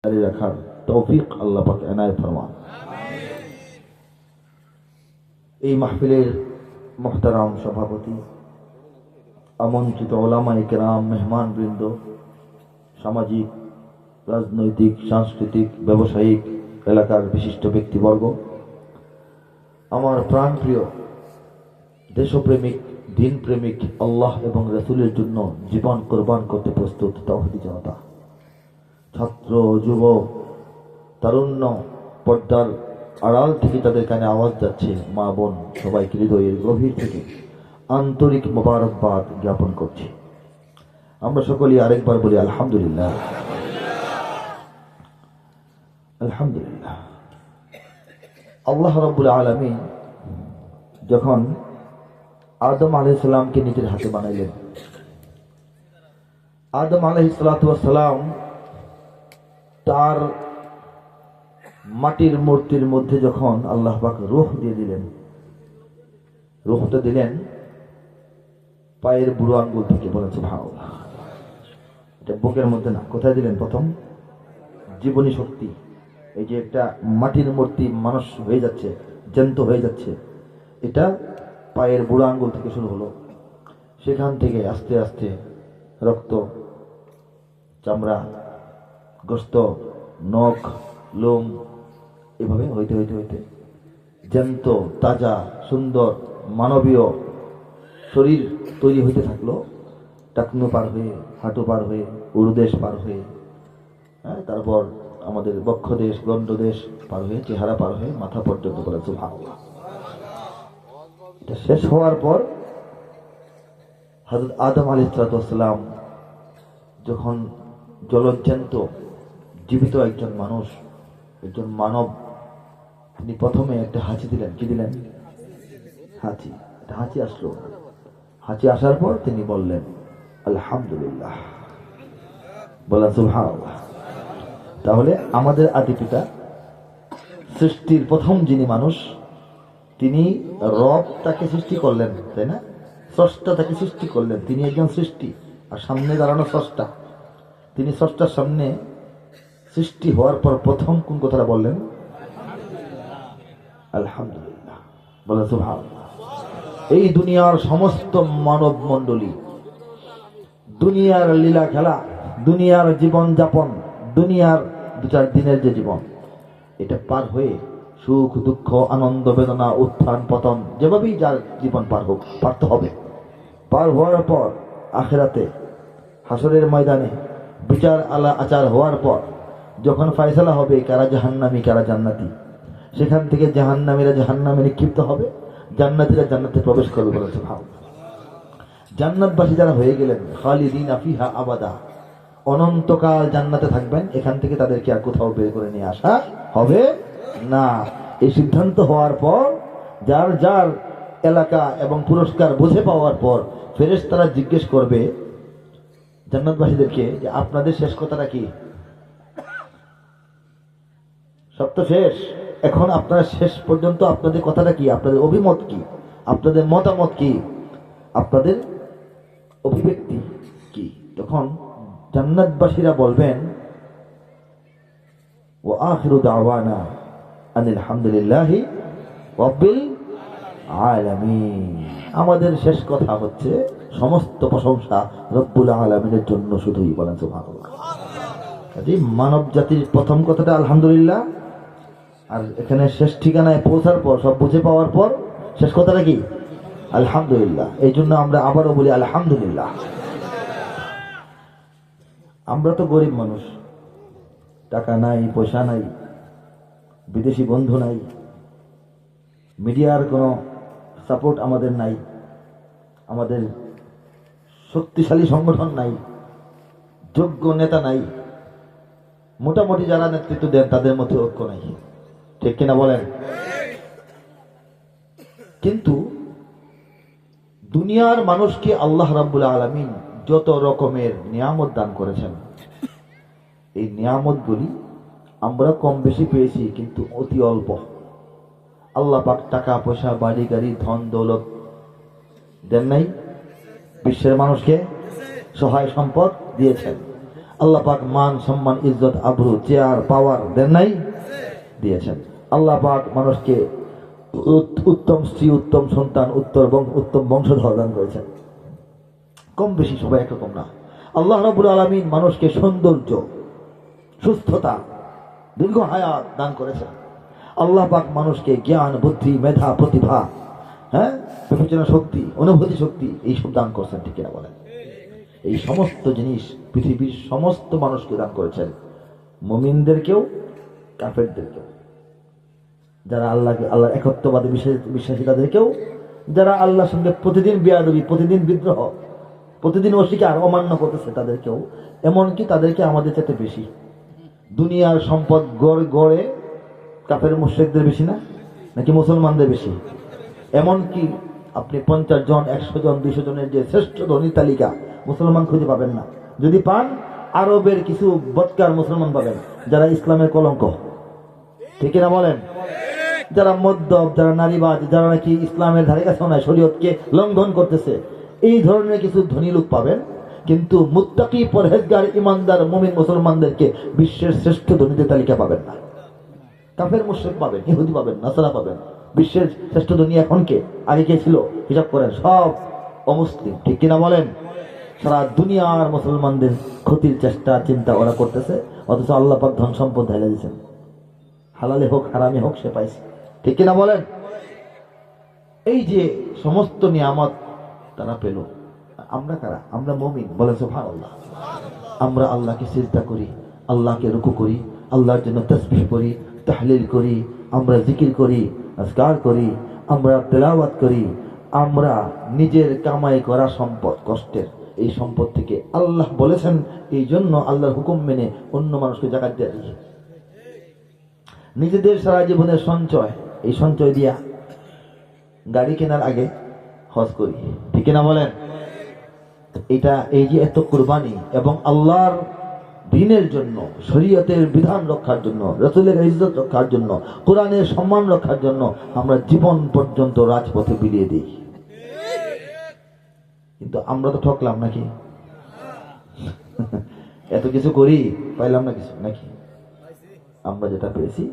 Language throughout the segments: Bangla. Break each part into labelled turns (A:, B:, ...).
A: জারি রাখার তৌফিক আল্লাহ পাক এনায়েত ফরমান। এই মাহফিলের মুহতারাম সভাপতি, আমন্ত্রিত ওলামায়ে কেরাম, মেহমান বৃন্দ, সামাজিক, রাজনৈতিক, সাংস্কৃতিক, ব্যবসায়িক এলাকার বিশিষ্ট ব্যক্তিবর্গ, আমার প্রাণপ্রিয় দেশপ্রেমিক, দিনপ্রেমিক, আল্লাহ এবং রাসূলের জন্য জীবন কোরবান করতে প্রস্তুত তাওহীদি জনতা, ছাত্র, যুব, তারুণ্য, পর্দার আড়াল থেকে তাদের কানে আওয়াজ যাচ্ছে, মা বোন সবাইকে হৃদয়ের গভীর থেকে আন্তরিক মোবারকবাদ জ্ঞাপন করছি। আমরা সকলেই আরেকবার বলি আলহামদুলিল্লাহ, আলহামদুলিল্লাহ। আল্লাহ রাব্বুল আলামিন যখন আদম আলাইহিস সালামকে নিজের হাতে বানাইলেন, আদম আলাইহিস সালাম তার মাটির মূর্তির মধ্যে যখন আল্লাহ পাক রূহ দিয়ে দিলেন, রূহটা দিলেন পায়ের বুড়ো আঙ্গুল থেকে। বলেন সুবহানাল্লাহ। এটা বুকের মধ্যে না, কোথায় দিলেন? প্রথম জীবনী শক্তি। এই যে একটা মাটির মূর্তি মানুষ হয়ে যাচ্ছে, জ্যান্ত হয়ে যাচ্ছে, এটা পায়ের বুড়ো আঙ্গুল থেকে শুরু হলো। সেখান থেকে আস্তে আস্তে রক্ত, চামড়া, গোশত, নখ, লোম, এভাবে হইতে হইতে হইতে জ্যান্ত, তাজা, সুন্দর, মানবীয় শরীর তৈরি হইতে থাকলো। টাকনু পার হয়ে, হাঁটু পার হয়ে, উরুদেশ পার হয়ে, তারপর আমাদের বক্ষদেশ, গণ্ডদেশ পার হয়ে, চেহারা পার হয়ে, মাথা পর্যন্ত। বলে সুবহানাল্লাহ। এটা শেষ হওয়ার পর হযরত আদম আলাইহিস সালাম যখন জলজ্যান্ত জীবিত একজন মানুষ, একজন মানব, তিনি প্রথমে একটা হাঁচি দিলেন। কি দিলেন? হাঁচি। একটা হাঁচি আসলো। হাঁচি আসার পর তিনি বললেন আলহামদুলিল্লাহ। বলা সুবহানাল্লাহ। তাহলে আমাদের আদি পিতা, সৃষ্টির প্রথম যিনি মানুষ, তিনি রব তাকে সৃষ্টি করলেন, তাই না? স্রষ্টা তাকে সৃষ্টি করলেন, তিনি একজন সৃষ্টি, আর সামনে দাঁড়ানো স্রষ্টা। তিনি স্রষ্টার সামনে সৃষ্টি হওয়ার পর প্রথম কোন কথাটা বললেন? আলহামদুলিল্লাহ। বলে সুবহানাল্লাহ। এই দুনিয়ার সমস্ত মানব মণ্ডলী, দুনিয়ার লীলা খেলা, দুনিয়ার জীবন যাপন, দুনিয়ার 2-4 দিনের যে জীবন, এটা পার হয়ে সুখ, দুঃখ, আনন্দ, বেদনা, উত্থান, পতন, যেভাবেই যার জীবন পার হোক, পারতে হবে। পার হওয়ার পর আখিরাতে হাসরের ময়দানে বিচার আচার হওয়ার পর যখন ফয়সালা হবে কারা জাহান্নামী কারা জান্নাতি, সেখান থেকে জাহান্নামীরা জাহান্নামে নিক্ষিপ্ত হবে, জান্নাতীরা জান্নাতে প্রবেশ করবে। বলেছে ভাব, জান্নাতবাসী যারা হয়ে গেলেন খালিদিনা ফিহা আবাদা, অনন্তকাল জান্নাতে থাকবেন। এখান থেকে তাদেরকে আর কোথাও বের করে নিয়ে আসা হবে না। এই সিদ্ধান্ত হওয়ার পর যার যার এলাকা এবং পুরস্কার বুঝে পাওয়ার পর ফেরেশতারা জিজ্ঞেস করবে জান্নাতবাসীদেরকে যে আপনাদের শেষ কথাটা কি? সব তো শেষ, এখন আপনারা শেষ পর্যন্ত আপনাদের কথাটা কি? আপনাদের অভিমত কি? আপনাদের মতামত কি? আপনাদের অভিব্যক্তি কি? তখন জান্নাতবাসীরা বলবেন ওয়া আখিরু দাওয়ানা আনিল হামদুলিল্লাহি রাব্বিল আলামিন। আমাদের শেষ কথা হচ্ছে সমস্ত প্রশংসা রব্বুল আলামিনের জন্য শুধুই। বলেন সুবহানাল্লাহ। মানব জাতির প্রথম কথাটা আলহামদুলিল্লাহ, আর এখানে শেষ ঠিকানায় পৌঁছার পর, সব বুঝে পাওয়ার পর শেষ কথাটা কি? আলহামদুলিল্লাহ। এই জন্য আমরা আবারও বলি আলহামদুলিল্লাহ। আমরা তো গরিব মানুষ, টাকা নাই, পয়সা নাই, বিদেশি বন্ধু নাই, মিডিয়ার কোনো সাপোর্ট আমাদের নাই, আমাদের শক্তিশালী সংগঠন নাই, যোগ্য নেতা নাই, মোটামুটি যারা নেতৃত্ব দেন তাদের মধ্যে ঐক্য নাই। ঠিক কিনা বলেন? কিন্তু দুনিয়ার মানুষকে আল্লাহ রাব্বুল আলামিন যত রকমের নিয়ামত দান করেছেন, এই নিয়ামতগুলি আমরা কম বেশি পেয়েছি, কিন্তু অতি অল্প। আল্লাহ পাক টাকা পয়সা, বাড়ি গাড়ি, ধন দৌলত দেন নাই? বিশ্বের মানুষকে সহায় সম্পদ দিয়েছেন। আল্লাহ পাক মান সম্মান ইজ্জত আবরু চেয়ার পাওয়ার দেন নাই? দিয়েছেন। আল্লাহ পাক মানুষকে উত্তম স্ত্রী, উত্তম সন্তান, উত্তম বংশধর দান করেছেন। কম বেশি সবাই একরকম না। আল্লাহ রাব্বুল আলামিন মানুষকে সৌন্দর্য, সুস্থতা, দীর্ঘ হায়াত দান করেছেন। আল্লাহ পাক মানুষকে জ্ঞান, বুদ্ধি, মেধা, প্রতিভা, বিবেচনা শক্তি, অনুভূতি শক্তি এইসব দান করছেন, ঠিক কিনা বলেন? এই সমস্ত জিনিস পৃথিবীর সমস্ত মানুষকে দান করেছেন, মুমিনদেরকেও কাফেরদেরকেও, যারা আল্লাহর একত্ববাদী বিশ্বাসী তাদেরকেও, যারা আল্লাহর সঙ্গে প্রতিদিন বেয়াদবি, প্রতিদিন বিদ্রোহ, প্রতিদিন অস্বীকার অমান্য করতেছে তাদেরকেও, এমনকি তাদেরকে আমাদের চাইতে বেশি। দুনিয়ার সম্পদ গড়ে কাফের মুশরিকদের বেশি না, নাকি মুসলমানদের বেশি? এমনকি আপনি 50 জন, 100 জন, 200 জনের যে শ্রেষ্ঠ ধনী তালিকা মুসলমান খুঁজে পাবেন না। যদি পান, আরবের কিছু বদকার মুসলমান পাবেন, যারা ইসলামের কলঙ্ক, ঠিক না বলেন? যারা মদ্যপ, যারা নারীবাজ, যারা নাকি ইসলামের ধারে কাছে নয়, শরীয়তকে লঙ্ঘন করতেছে, এই ধরনের কিছু ধনী লোক পাবেন। কিন্তু মুত্তাকি, পরহেজগার, ইমানদার, মুমিন মুসলমানদেরকে বিশ্বের শ্রেষ্ঠ ধনীদের তালিকা পাবেন না। কাফের মুশরিক পাবেন, ইহুদি পাবেন, নাসারা পাবেন। বিশ্বের শ্রেষ্ঠ ধনী এখন কে, আগে কে ছিল? হিসাব করেন, সব অমুসলিম, ঠিক কিনা বলেন? সারা দুনিয়ার মুসলমানদের ক্ষতির চেষ্টা চিন্তা ওরা করতেছে, অথচ আল্লাহ পাক ধন সম্পদ ঢেলে দিয়েছেন। হালালে হোক হারামে হোক সে পাইছে, ঠিক কিনা বলেন? এই যে সমস্ত নিয়ামত তারা পেল, আমরা কারা? আমরা মুমিন, বলেন সুবহানাল্লাহ। আমরা আল্লাহকে সিজদা করি, আল্লাহকে রুকু করি, আল্লাহর জন্য তাসবিহ করি, তাহলিল করি, আমরা জিকির করি, আজকার করি, আমরা তেলাওয়াত করি। আমরা নিজের কামাই করা সম্পদ, কষ্টের এই সম্পদ থেকে আল্লাহ বলেছেন, এই জন্য আল্লাহর হুকুম মেনে অন্য মানুষকে জাকাত দিয়ে দিই। নিজেদের সারা জীবনের সঞ্চয়, এই সঞ্চয় দিয়া গাড়ি কেনার আগে হজ করি, ঠিক না বলেন? এটা এই যে এত কুরবানি, এবং আল্লাহর দ্বীনের জন্য, শরীয়তের বিধান রক্ষার জন্য, রাসূলের ইজ্জত রক্ষার জন্য, কোরআনের সম্মান রক্ষার জন্য আমরা জীবন পর্যন্ত রাজপথে বিলিয়ে দিই। কিন্তু আমরা তো ঠকলাম নাকি? এত কিছু করি, পাইলাম না কিছু নাকি? আমরা যেটা পেয়েছি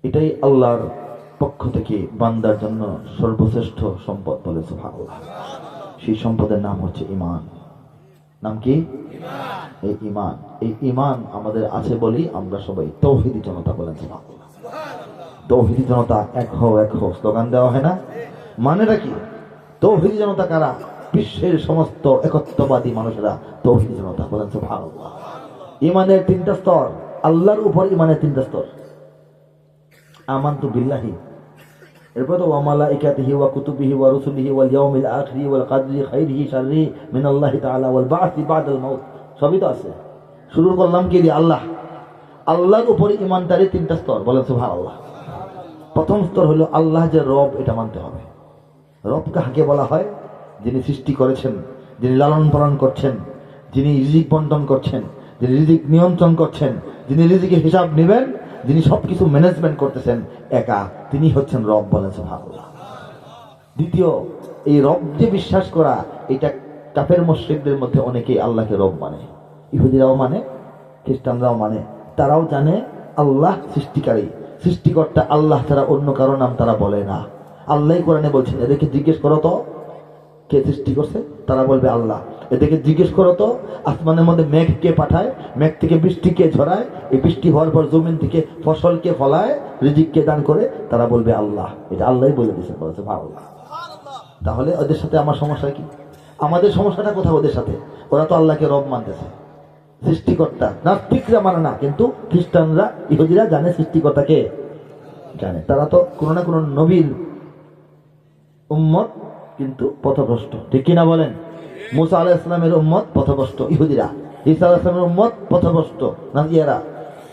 A: এটাই আল্লাহর পক্ষ থেকে বান্দার জন্য সর্বশ্রেষ্ঠ সম্পদ, বলে সুবহানাল্লাহ। সেই সম্পদের নাম হচ্ছে ঈমান। নাম কি? এই ঈমান। এই ঈমান আমাদের আছে বলেই আমরা সবাই তৌহিদি জনতা, বলেন সুবহানাল্লাহ। তৌহিদি জনতা, এক হও এক হও স্লোগান দেওয়া হয় না? মানেটা কি? তৌহিদি জনতা কারা? বিশ্বের সমস্ত একত্ববাদী মানুষেরা তৌহিদি জনতা, বলেন সুবহানাল্লাহ। ঈমানের 3টা স্তর, আল্লাহর উপর ঈমানের 3টা স্তর। আমানতু বিল্লাহি, এরপর তো ওয়া মালাইকাতিহি ওয়া কুতুবিহি ওয়া রুসুলিহি ওয়াল ইয়াউমিল আখিরি ওয়াল কদরি খাইরিহি শাররিহি মিনাল্লাহি তাআলা ওয়াল বা'সি বা'দাল মাউত, সবই তো আছে। শুরু করলাম কি দিয়ে? আল্লাহ। আল্লাহর উপরে ঈমানদারি 3টা স্তর, বলেন সুবহানাল্লাহ। প্রথম স্তর হলো আল্লাহ যে রব, এটা মানতে হবে। রব কাকে বলা হয়? যিনি সৃষ্টি করেছেন, যিনি লালন পালন করছেন, যিনি রিজিক বন্টন করছেন, যিনি রিজিক নিয়ন্ত্রণ করছেন, যিনি রিজিকের হিসাব নেবেন, যিনি সবকিছু ম্যানেজমেন্ট করতেছেন একা, তিনি হচ্ছেন রব, বলেন সুবহানাল্লাহ। দ্বিতীয়, এই রব যে বিশ্বাস করা, এটা কাফের মুশরিকদের মধ্যে অনেকেই আল্লাহকে রব মানে। ইহুদিরাও মানে, খ্রিস্টানরাও মানে। তারাও জানে আল্লাহ সৃষ্টিকারী, সৃষ্টিকর্তা আল্লাহ ছাড়া অন্য কারো নাম তারা বলে না। আল্লাহই কোরআনে বলছেন, এদেরকে জিজ্ঞেস করো তো কে সৃষ্টি করছে, তারা বলবে আল্লাহ। এদেরকে জিজ্ঞেস করো তো আসমানের মধ্যে মেঘ কে পাঠায়, মেঘ থেকে বৃষ্টি কে ঝরায়, এই বৃষ্টি হওয়ার পর জমিন থেকে ফসল কে ফলায়, রিজিক কে দান করে, তারা বলবে আল্লাহ। এটা আল্লাহই বলে দিয়েছেন, বলেছে আল্লাহ। তাহলে ওদের সাথে আমার সমস্যা কি? আমাদের সমস্যাটা কোথায় ওদের সাথে? ওরা তো আল্লাহকে রব মানতেছে, সৃষ্টিকর্তা। নাস্তিকরা মানে না, কিন্তু খ্রিস্টানরা, ইহুদিরা জানে সৃষ্টিকর্তাকে, জানে। তারা তো কোনো না কোনো নবীর উম্মত, কিন্তু পথভ্রষ্ট, ঠিক কিনা বলেন? মুসা আলাইহিস সালামের উম্মত পথভ্রষ্ট ইহুদিরা, ঈসা আলাইহিস সালামের উম্মত পথভ্রষ্ট নাসারা,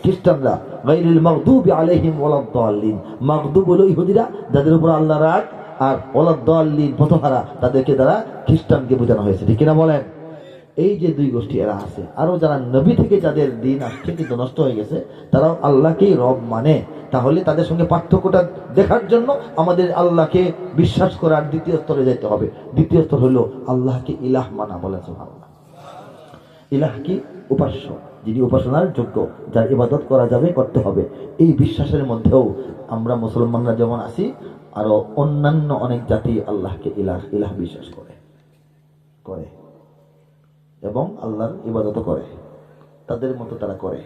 A: খ্রিস্টানরা। গায়রিল মাগদুবি আলাইহিম ওয়ালাদ-দাল্লিন, মাগদুব হলো ইহুদিরা, যাদের উপর আল্লাহর রাগ, আর ওয়ালাদ-দাল্লিন পথহারা, তাদেরকে দ্বারা খ্রিস্টানকে বোঝানো হয়েছে, ঠিক কিনা বলেন? এই যে দুই গোষ্ঠী এরা আছে। আরো যারা নবী থেকে যাদের দিন আসছে কিন্তু নষ্ট হয়ে গেছে, তারাও আল্লাহকেই রব মানে। তাহলে তাদের সঙ্গে পার্থক্যটা দেখার জন্য আমাদের আল্লাহকে বিশ্বাস করার দ্বিতীয় স্তরে যেতে হবে। দ্বিতীয় স্তর হলো আল্লাহকে ইলাহ মানা, বলেন সুবহানাল্লাহ। ইলাহ কি? উপাস্য, যিনি উপাসনার যোগ্য, যার ইবাদত করা যাবে, করতে হবে। এই বিশ্বাসের মধ্যেও আমরা মুসলমানরা যেমন আছি, আরো অন্যান্য অনেক জাতি আল্লাহকে ইলাহ ইলাহ বিশ্বাস করে করে এবং আল্লাহর ইবাদত করে। তাদের মতো তারা করে,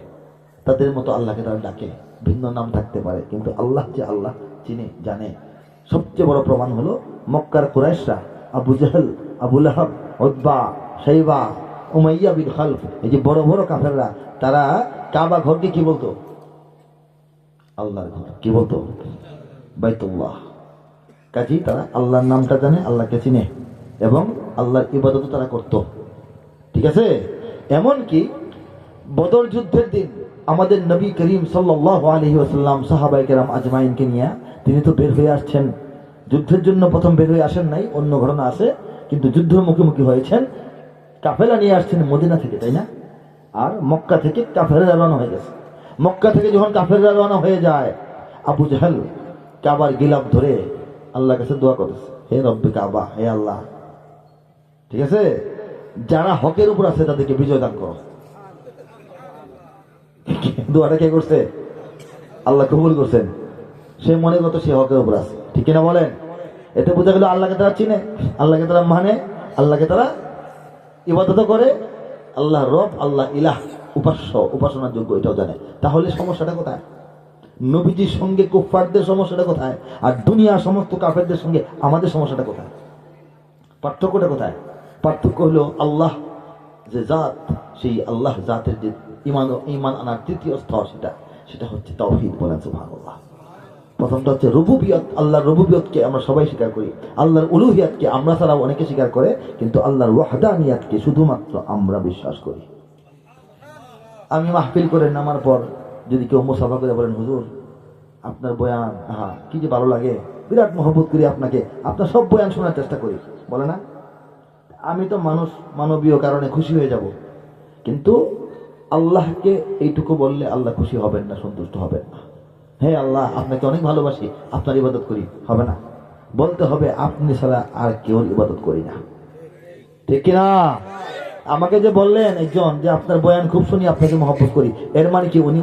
A: তাদের মতো আল্লাহকে তারা ডাকে। ভিন্ন নাম থাকতে পারে, কিন্তু আল্লাহ যে আল্লাহ চিনে, জানে। সবচেয়ে বড় প্রমাণ হলো মক্কার কুরাইশরা, আবু জাহেল, আবু লাহাব, উতবা, শাইবা, উমাইয়া বিন খালফ, এই যে বড় বড় কাফেররা, তারা কাবা ঘরকে কি বলতো? আল্লাহর ঘর। কি বলতো? বাইতুল্লাহ। কাজী তারা আল্লাহর নামটা জানে, আল্লাহকে চিনে এবং আল্লাহর ইবাদত তারা করত। ঠিক আছে? এমনকি বদর যুদ্ধের দিন আমাদের নবী করিম সাল্লাল্লাহু আলাইহি ওয়াসাল্লাম সাহাবায়ে কেরাম আজমাইনকে নিয়ে তিনি তো বের হয়ে আসছেন। যুদ্ধের জন্য প্রথম বের হয়ে আসেন নাই, অন্য ঘটনা আছে, কিন্তু যুদ্ধের মুখোমুখি হয়েছেন। কাফেলা নিয়ে আসছেন মদিনা থেকে, তাই না? আর মক্কা থেকে কাফেররা রওনা হয়ে গেছে। মক্কা থেকে যখন কাফেররা রওনা হয়ে যায়, আবু জাহেল কাবার গিলাফ ধরে আল্লাহর কাছে দোয়া করেছে, হে রব্বে কাবা, হে আল্লাহ, ঠিক আছে, যারা হকের উপর আছে তাদেরকে বিজয় দান করো। দোয়াটা কে করছে? আল্লাহ কবুল করছেন। সে মনে করতো সে হকের উপর আছে, ঠিক কিনা বলেন? এতে বোঝা গেল আল্লাহকে তারা চিনে, আল্লাহকে তারা মানে, আল্লাহকে তারা ইবাদত করে। আল্লাহ রব, আল্লাহ ইলাহ, উপাস্য, উপাসনার যোগ্য, এটাও জানে। তাহলে সমস্যাটা কোথায়? নবীজির সঙ্গে কুফফারদের সমস্যাটা কোথায়? আর দুনিয়ার সমস্ত কাফেরদের সঙ্গে আমাদের সমস্যাটা কোথায়? পার্থক্যটা কোথায়? পার্থক্য হলো আল্লাহ যে জাত, সেই আল্লাহ জাতের যে ঈমান আনার তৃতীয় স্তর, সেটা হচ্ছে তাওহীদ। বলেন সুবহানাল্লাহ। প্রথমটা হচ্ছে রুবুবিয়ত। আল্লাহর রুবুবিয়তকে আমরা সবাই স্বীকার করি, আল্লাহর উলুহিয়াতকে আমরা ছাড়াও অনেকে স্বীকার করে, কিন্তু আল্লাহর ওয়াহদানিয়াতকে শুধুমাত্র আমরা বিশ্বাস করি। আমি মাহফিল করে নামার পর যদি কেউ মুসাফা করে বলেন, হুজুর আপনার বয়ান কি যে ভালো লাগে, বিরাট মহব্বত করি আপনাকে, আপনার সব বয়ান শোনার চেষ্টা করি, বলে না? আমি তো মানুষ, মানবীয় কারণে খুশি হয়ে যাব, কিন্তু আল্লাহকে এইটুকু বললে আল্লাহ খুশি হবেন না, সন্তুষ্ট হবেন না। হে আল্লাহ, আপনাকে অনেক ভালোবাসি, আপনার ইবাদত করি, হবে না। বলতে হবে আপনি ছাড়া আর কেউ ইবাদত করি না, ঠিক কিনা? আমাকে যে বললেন একজন যে আপনার বয়ান খুব শুনি, আপনাকে মহব্বত করি, এর মানে কি উনি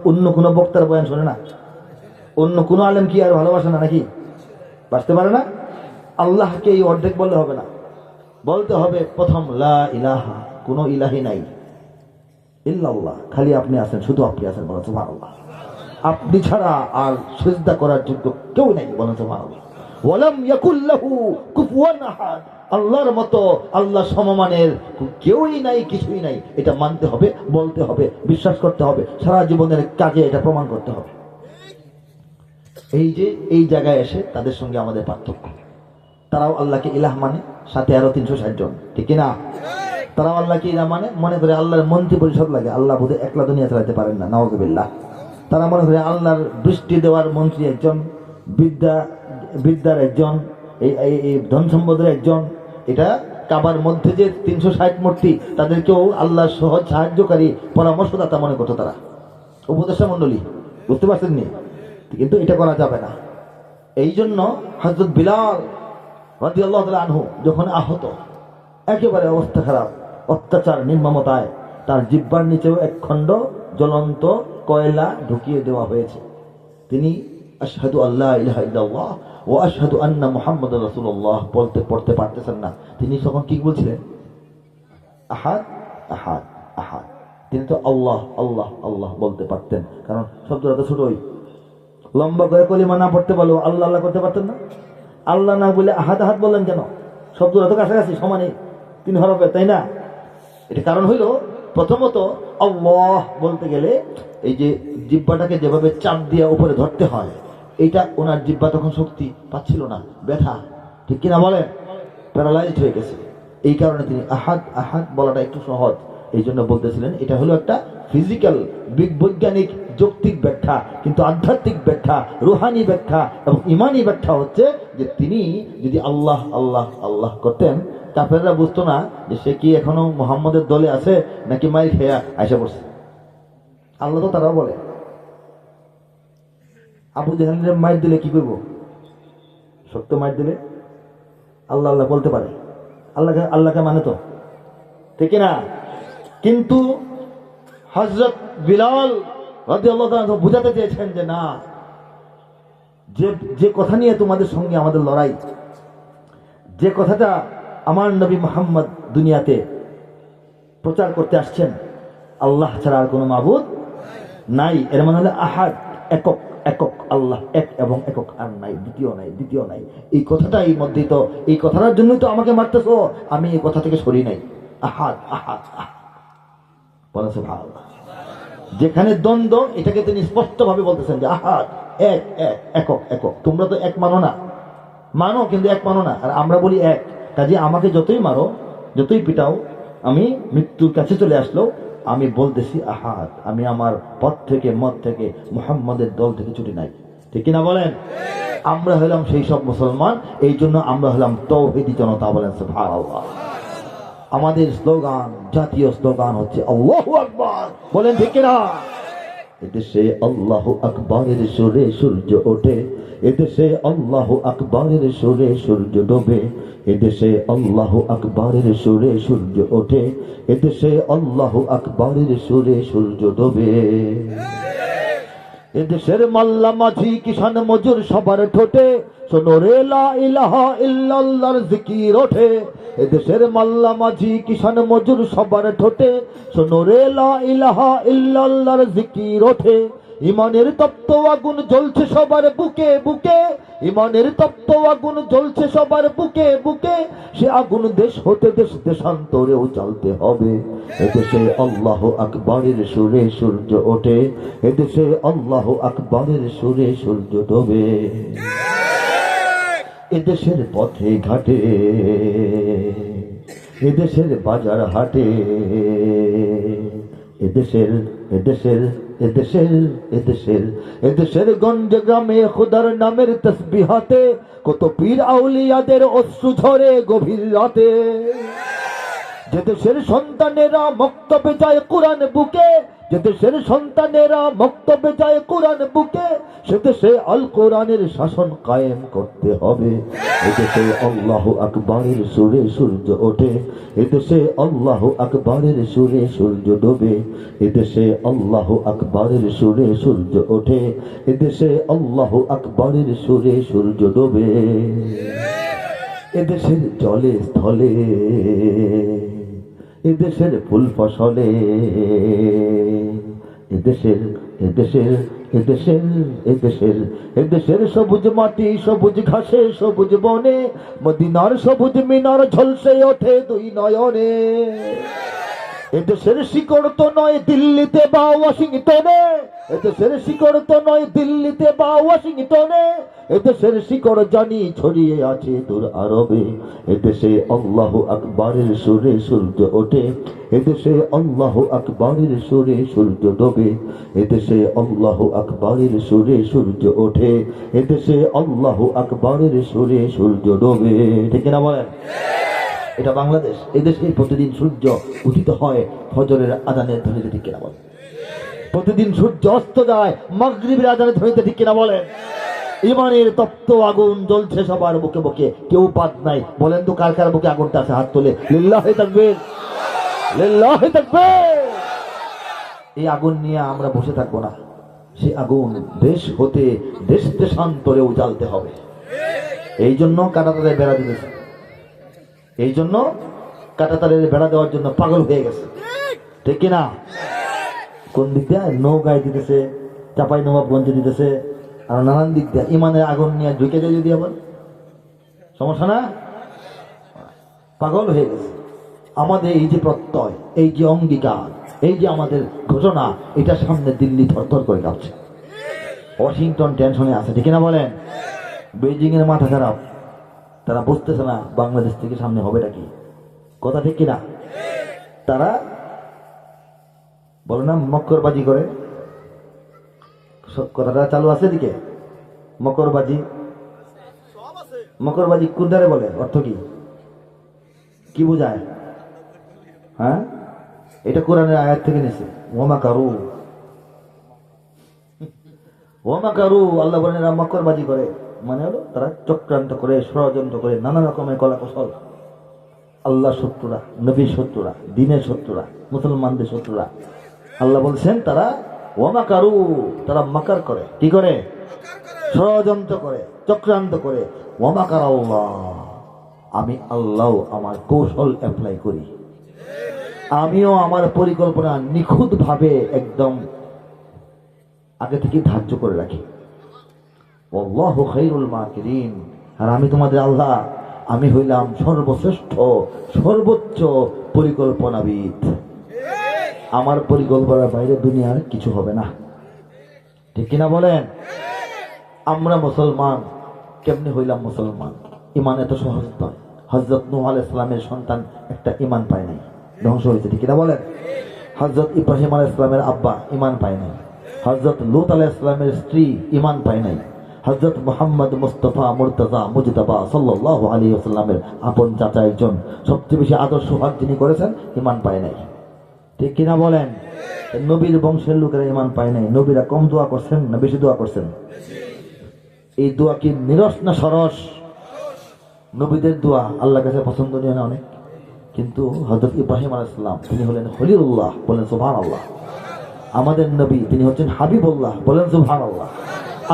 A: অন্য কোনো বক্তার বয়ান শোনে না? অন্য কোনো আলেম কি আর ভালোবাসে না নাকি? বাঁচতে পারে না? আল্লাহকে এই অর্ধেক বললে হবে না, বলতে হবে প্রথম লা ইলাহা, কোনো ইলাহি নাই ইল্লাল্লাহ, খালি আপনি আছেন, শুধু আপনি আছেন, বলেন সুবহানাল্লাহ। আপনি ছাড়া আর সিজদা করার যোগ্য কেউ নেই, বলেন সুবহানাল্লাহ। ওয়ালাম ইয়াকুল লাহু কুফুয়ান আহাদ, আল্লাহর মতো, আল্লাহ সমমানের কেউই নাই, কিছুই নাই। এটা মানতে হবে, বলতে হবে, বিশ্বাস করতে হবে, সারা জীবনের কাজে এটা প্রমাণ করতে হবে। এই যে এই জায়গায় এসে তাদের সঙ্গে আমাদের পার্থক্য। তারাও আল্লাহকে ইলাহ মানে, সাথে আরো 360 জন, ঠিক কিনা? তারাও আল্লাহকে ইলাহ মানে, মনে করে আল্লাহর মন্ত্রী পরিষদ লাগে, আল্লাহ বোধহয় একলা দুনিয়া চালাতে পারেন না, নাউযুবিল্লাহ। তারা মনে করে আল্লাহর বৃষ্টি দেওয়ার মন্ত্রী একজন, বিদ্যার একজন, এই ধন সম্পদের একজন। এটা কাবার মধ্যে যে 360 মূর্তি, তাদেরকেও আল্লাহর সহজ সাহায্যকারী, পরামর্শদাতা মনে করতো তারা, উপদেষ্টা মন্ডলী। বুঝতে পারছেন নি? কিন্তু এটা করা যাবে না। এই জন্য হযরত বিলাল রাদিয়াল্লাহু তাআলা আনহু যখন আহত, একেবারে অবস্থা খারাপ, অত্যাচার, নির্মমতায় তার জিহ্বার নিচেও এক খণ্ড জ্বলন্ত কয়লা ঢুকিয়ে দেওয়া হয়েছে। তিনি আশহাদু আল্লা ইলাহা ইল্লাল্লাহ ওয়া আশহাদু আন্না মুহাম্মাদুর রাসূলুল্লাহ পড়তে পারতেছেন না। তিনি তখন কি বলছিলেন? আহাদ আহাদ আহাদ। তিনি তো আল্লাহ আল্লাহ আল্লাহ বলতে পারতেন, কারণ শব্দটা তো ছোটই। লম্বা করে কলিমা না পড়তে পারলেও আল্লাহ আল্লাহ করতে পারতেন না? আল্লাহ না বলে আহাদ আহাদ বললেন কেন? শব্দটা তো কাছাকাছি, সমানে 3 হরফের, তাই না? এটা কারণ হইল, প্রথমত আল্লাহ বলতে গেলে এই যে জিহ্বাটাকে যেভাবে চাপ দিয়ে উপরে ধরতে হয়, এটা ওনার জিহ্বা তখন শক্তি পাচ্ছিল না, ব্যথা, ঠিক কিনা বলেন? প্যারালাইজড হয়ে গেছে। এই কারণে তিনি আহাদ আহাদ বলাটা একটু সহজ, এই জন্য বলতেছিলেন। এটা হলো একটা ফিজিক্যাল, বৈজ্ঞানিক, যৌক্তিক ব্যাখ্যা, কিন্তু আধ্যাত্মিক ব্যাখ্যা, রুহানি ব্যাখ্যা এবং ইমানি ব্যাখ্যা হচ্ছে যে তিনি যদি আল্লাহ আল্লাহ আল্লাহ করতেন, কাফেররা বুঝতো না যে সে কি এখনো মুহাম্মদের দলে আছে নাকি মাইর খেয়া আয়সা পড়ছে। আল্লাহ তো তারাও বলে, আবু জাহেলের মাইর দিলে কি করবো? সত্য মাইর দিলে আল্লাহ আল্লাহ বলতে পারে, আল্লাহকে মানে তো, ঠিক না? কিন্তু হযরত বিলাল রাদিয়াল্লাহু তাআলা বুঝাতে চেয়েছেন যে না, যে যে কথা নিয়ে তোমাদের সঙ্গে আমাদের লড়াই, যে কথাটা আমার নবী মুহাম্মদ দুনিয়াতে প্রচার করতে আসছেন, আল্লাহ ছাড়া আর কোনো মাবুদ নাই। এর মানে হলো আহাদ, একক, একক আল্লাহ, এক এবং একক, আর নাই, দ্বিতীয় নাই, দ্বিতীয় নাই। এই কথাটাই মধ্যে তো, এই কথাটার জন্যই তো আমাকে মারতেছো, আমি এই কথা থেকে সরি নাই। আহাদ, আহাদ, আহাদ, বলা সুবহানাল্লাহ। যেখানে দ্বন্দ্ব, এটাকে তিনি স্পষ্ট ভাবে বলতেছেন যে আহাদ, এক, এক, একক, একক। তোমরা তো এক মানো না, মানো কিন্তু এক মানো না, আর আমরা বলি এক। কাজে আমাকে যতই মারো, যতই পিটাও, আমি মৃত্যুর কাছে চলে আসলো, আমি বলতেছি আহাদ, আমি আমার পথ থেকে, মত থেকে, মুহাম্মাদের দল থেকে ছুটি নাই। ঠিক কিনা বলেন? আমরা হলাম সেই সব মুসলমান, এই জন্য আমরা হলাম তাওহীদি জনতা। বলেন সুবহানাল্লাহ। আমাদের স্লোগান, জাতীয় স্লোগান হচ্ছে আল্লাহু আকবার। বলেন ঠিক কিনা? এদেশে আল্লাহু আকবারের সুরে সূর্য ওঠে, এদেশে আল্লাহু আকবারের সুরে সূর্য ডোবে, এদেশে আল্লাহু আকবারের সুরে সূর্য ওঠে, এদেশে আল্লাহু আকবারের সুরে সূর্য ডোবে। এদেশের মাল্লা মাঝি কিষান মজুর সবার ঠোঁটে শোনো রে লা ইলাহা ইল্লাল্লাহর জিকির ওঠে। এদেশের মাল্লা মাঝি কিষান মজুর সবার ঠোঁটে শোনো রে লা ইলাহা ইল্লাল্লাহর জিকির ওঠে। ইমানের তপ্ত আগুন জ্বলছে সবার বুকে বুকে, ইমানের তপ্ত আগুন জ্বলছে সবার বুকে বুকে, সে আগুন দেশ হতে দেশ দেশান্তরেও জ্বালতে হবে। এদেশে আল্লাহু আকবারের সুরে সূর্য ওঠে, এদেশে আল্লাহু আকবারের সুরে সূর্য ডোবে। এদেশের পথে ঘাটে, এদেশের বাজার হাটে, এদেশের এদেশের এদেশের এদেশের এদেশের গঞ্জে গ্রামে খোদার নামের তসবিহাতে কত পীর আউলিয়াদের অশ্রু ঝরে গভীর রাতে। যে দেশের সন্তানেরা মক্তবে যায় কোরআন বুকে, যে দেশের সন্তানেরা মক্তবে যায় কোরআন বুকে, সে দেশে আল কোরআনের শাসন কায়েম করতে হবে। এদেশে আল্লাহু আকবারের সুরে সূর্য ওঠে, এদেশে আল্লাহু আকবারের সুরে সূর্য ডোবে। এদেশে আল্লাহু আকবারের সুরে সূর্য ওঠে, এদেশে আল্লাহু আকবারের সুরে সূর্য ডোবে। এদেশের জলে স্থলে, এদেশের ফুল ফসলে, এদেশের এদেশের এদেশের এদেশের এদেশের সবুজ মাটি সবুজ ঘাসে সবুজ বনে, মদিনার সবুজ মিনার ঝলসে ওঠে দুই নয়নে। এদেশের শিকড় তো নয় দিল্লিতে বা ওয়াশিংটনে, এদেশের শিকড় তো নয় দিল্লিতে বা ওয়াশিংটনে, এদেশের শিকড় জানি ছড়িয়ে আছে দূর আরবে। এদেশে আল্লাহু আকবারের সুরে সূর্য ওঠে, এদেশে আল্লাহু আকবারের সুরে সূর্য ডোবে। এদেশে আল্লাহু আকবারের সুরে সূর্য ওঠে, এদেশে আল্লাহু আকবারের সুরে সূর্য ডোবে। ঠিক না বলেন? এটা বাংলাদেশ। এদেশে প্রতিদিন সূর্য উদিত হয় ফজরের আজানের ধ্বনিতে। ঠিক কিনা বলেন? প্রতিদিন সূর্য অস্ত যায় মাগরিবের আজানের ধ্বনিতে। ঠিক কিনা বলেন? ইমানের তপ্ত আগুন জ্বলছে সবার বুকে বুকে, কেউ বাদ নাই। বলেন তো কার কার বুকে আগুনটা আছে? হাত তোলে। লিল্লাহি তাকবীর, লিল্লাহি তাকবীর। এই আগুন নিয়ে আমরা বসে থাকবো না, সে আগুন দেশ হতে দেশ দেশান্তরেও জ্বালতে হবে। এই জন্য কাঁটাতারের বেড়া দিতেছে, এই জন্য কাঁটাতারের বেড়া দেওয়ার জন্য পাগল হয়ে গেছে। ঠিক কিনা? কোন দিক দিয়ে? নৌকায় দিতেছে, চাপাই নবাবগঞ্জে দিতেছে, আর নানান দিক দিয়ে ইমানের আগুন নিয়ে ঢুকে যায় যদি আবার সমস্যা না? পাগল হয়ে গেছে। আমাদের এই যে প্রত্যয়, এই যে অঙ্গীকার, এই যে আমাদের ঘোষণা, এটা সামনে দিল্লি থরথর করে কাঁপছে, ওয়াশিংটন টেনশনে আছে। ঠিক না বলেন? বেজিং এর মাথা খারাপ, তারা বুঝতেছে না বাংলাদেশ থেকে সামনে হবেটা কি। কথা ঠিক কিনা? তারা বলে না মক্করবাজি করে, কথাটা চালু আছে এদিকে। মকরবাজি, মকরবাজি কোনটারে বলে? অর্থ কি? কি বোঝায়? হ্যাঁ, এটা কোরআনের আয়াত থেকে নিছে। ওমা কারু, ওমা কারু, আল্লাহ বলেন এরা মকরবাজি করে, মানে হলো তারা চক্রান্ত করে, ষড়যন্ত্র করে, নানা রকমের কলা কৌশল। আল্লাহ শত্রুরা, নবীর শত্রুরা, দিনের শত্রুরা, মুসলমানদের শত্রুরা। আল্লাহ বলছেন তারা ওয়ামাকারু, তারা মাকার করে, কি করে? ষড়যন্ত্র করে, চক্রান্ত করে। ওয়ামাকার আল্লাহ, আমি আল্লাহ আমার কৌশল অ্যাপ্লাই করি, আমিও আমার পরিকল্পনা নিখুঁত ভাবে একদম আগে থেকে ধার্য করে রাখি। আল্লাহু খায়রুল মাকিরিন, আর আমি তোমাদের আল্লাহ, আমি হইলাম সর্বশ্রেষ্ঠ সর্বোচ্চ পরিকল্পনাবিদ। আমার পরিকল্পনার বাইরে দুনিয়ার কিছু হবে না, ঠিক কিনা বলেন? আমরা মুসলমান কেমনি হইলাম মুসলমান? ইমান এত সহজ নয়। হযরত নূহ আলাইহিস সালামের সন্তান একটা ইমান পায় নাই, ধ্বংস হয়েছে, ঠিক কিনা বলেন? হযরত ইব্রাহিম আলাইহিস সালামের আব্বা ইমান পায় নাই। হযরত লূত আলাইহিস সালামের স্ত্রী ইমান পায় নাই। হযরত মুহাম্মদ মুস্তাফা মুর্তজা মুজতাবা সাল্লাল্লাহু আলাইহি ওয়াসাল্লামের আপন চাচা একজন, সবচেয়ে বেশি আদর্শ হক যিনি করেছেন, ইমান পায় নাই, ঠিক কিনা বলেন? নবীর বংশের লোকেরা ইমান পায় নাই। নবীরা কম দোয়া করছেন না বেশি দোয়া করছেন? এই দোয়া কি নিরস না সরস? নবীদের দোয়া আল্লাহর কাছে পছন্দনীয় না অনেক, কিন্তু হযরত ইব্রাহিম আলাইহিস সালাম তিনি হলেন খলিলুল্লাহ, বলেন সুবহানাল্লাহ। আমাদের নবী তিনি হচ্ছেন হাবিবুল্লাহ, বলেন সুবহানাল্লাহ।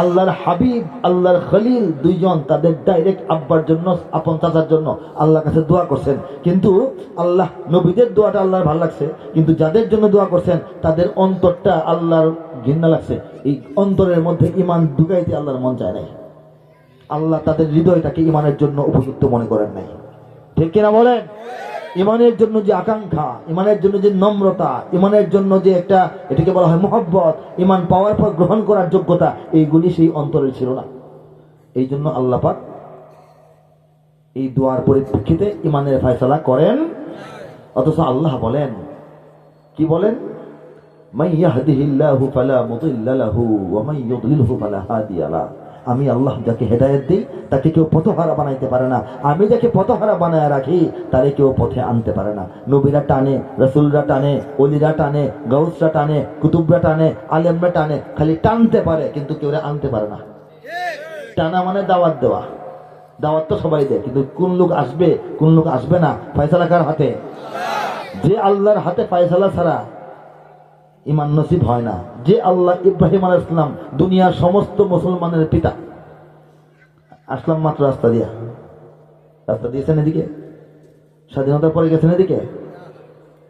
A: আল্লাহর হাবিব, আল্লাহর খলিল দুইজন তাদের ডাইরেক্ট আব্বার জন্য, আপন চাচার জন্য আল্লাহর কাছে দোয়া করছেন। কিন্তু আল্লাহ নবীদের দোয়াটা আল্লাহর ভালো লাগছে, কিন্তু যাদের জন্য দোয়া করছেন তাদের অন্তরটা আল্লাহর ঘৃণা লাগছে। এই অন্তরের মধ্যে ইমান ঢুকাইতে আল্লাহর মন চায় নাই। আল্লাহ তাদের হৃদয়টাকে ইমানের জন্য উপযুক্ত মনে করেন নাই, ঠিক কিনা বলেন? ইমানের জন্য যে আকাঙ্ক্ষা, ইমানের জন্য যে নম্রতা, ইমানের জন্য যে একটা, এটাকে বলা হয় মুহাব্বত, ইমান পাওয়ার পর গ্রহণ করার যোগ্যতা, এইগুলি সেই অন্তরে ছিল না। এই জন্য আল্লাহ পাক এই দোয়ার পরিপ্রেক্ষিতে ইমানের ফয়সালা করেন। অথচ আল্লাহ বলেন, কি বলেন? মান ইয়াহদিহিল্লাহু ফালা মুদিল্লা লাহু ওয়া মান ইউদ্লিলহু ফালা হাদিয়া লাহু। আমি আল্লাহ যাকে হেদায়েত দিই তাকে কেউ পথহারা বানাইতে পারে না, আমি যাকে পথহারা বানায় রাখি তারে কেউ পথে আনতে পারে না। নবীরা টানে, রাসূলরা টানে, ওলিরা টানে, গাউসরা টানে, কুতুবরা টানে, আলেমরা টানে, খালি টানতে পারে কিন্তু কেউ আনতে পারে না। টানা মানে দাওয়াত দেওয়া, দাওয়াত তো সবাই দেয়, কিন্তু কোন লোক আসবে কোন লোক আসবে না ফয়সালা কার হাতে? যে আল্লাহর হাতে ফয়সালা ছাড়া ইমান নসিব হয় না। যে আল্লাহ ইব্রাহিম আলাইহিস সালাম দুনিয়ার সমস্ত মুসলমানের পিতা, আসলাম মাত্র রাস্তা দিয়েছেন এদিকে, স্বাধীনতার পরে গেছেন এদিকে,